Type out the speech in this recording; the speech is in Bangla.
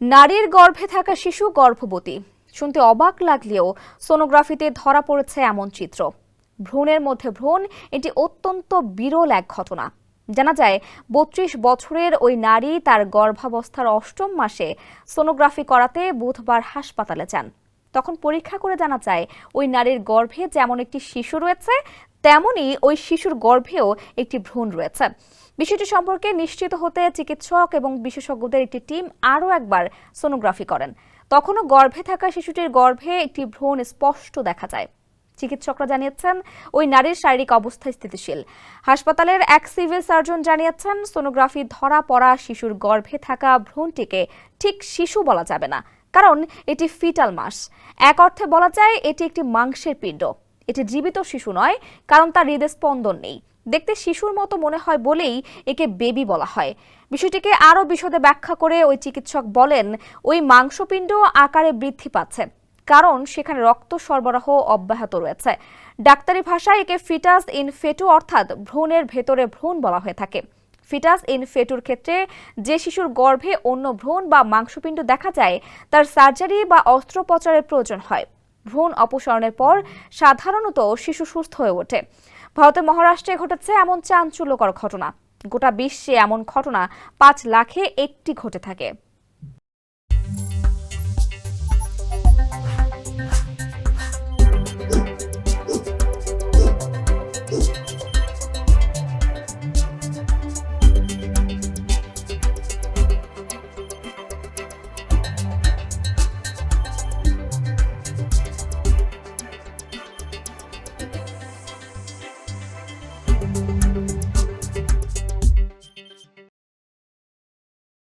নারীর গর্ভে থাকা শিশু গর্ভবতী শুনতে অবাক লাগলেও সোনোগ্রাফিতে ধরা পড়েছে এমন চিত্র। ভ্রূণের মধ্যে ভ্রূণ, এটি অত্যন্ত বিরল এক ঘটনা। জানা যায় ৩২ বছরের ওই নারী তার গর্ভাবস্থার ৮ম মাসে সোনোগ্রাফি করাতে বুধবার হাসপাতালে যান। তখন পরীক্ষা করে জানা যায় ওই নারীর গর্ভে যেমন একটি শিশু রয়েছে, তেমনি ওই শিশুর গর্ভেও একটি ভ্রূণ রয়েছে। বিষয়টি সম্পর্কে নিশ্চিত হতে চিকিৎসক এবং বিশেষজ্ঞদের একটি টিম আরও একবার সোনোগ্রাফি করেন। তখনও গর্ভে থাকা শিশুটির গর্ভে একটি ভ্রূণ স্পষ্ট দেখা যায়। চিকিৎসকরা জানিয়েছেন ওই নারীর শারীরিক অবস্থা স্থিতিশীল। হাসপাতালের এক সিভিল সার্জন জানিয়েছেন সোনোগ্রাফি ধরা পড়া শিশুর গর্ভে থাকা ভ্রূণটিকে ঠিক শিশু বলা যাবে না, কারণ এটি ফিটাল মাস। এক অর্থে বলা যায় এটি একটি মাংসের পিণ্ড। এটি জীবিত শিশু নয়, কারণ তার হৃদস্পন্দন নেই। দেখতে শিশুর মতো মনে হয় বলেই একে বেবি বলা হয়। বিষয়টিকে আরও বিশদে ব্যাখ্যা করে ওই চিকিৎসক বলেন, ওই মাংসপিণ্ড আকারে বৃদ্ধি পাচ্ছে, কারণ সেখানে রক্ত সরবরাহ অব্যাহত রয়েছে। ডাক্তারি ভাষায় একে ফিটাস ইন ফেটু অর্থাৎ ভ্রূণের ভেতরে ভ্রূণ বলা হয়ে থাকে। ফিটাস ইন ফেটুর ক্ষেত্রে যে শিশুর গর্ভে অন্য ভ্রূণ বা মাংসপিণ্ড দেখা যায়, তার সার্জারি বা অস্ত্রোপচারের প্রয়োজন হয়। ভ্রূণ অপসারণের পর সাধারণত শিশু সুস্থ হয়ে ওঠে। ভারতের মহারাষ্ট্রে ঘটেছে এমন চাঞ্চল্যকর ঘটনা। গোটা বিশ্বে এমন ঘটনা ৫ লাখে একটি ঘটে থাকে।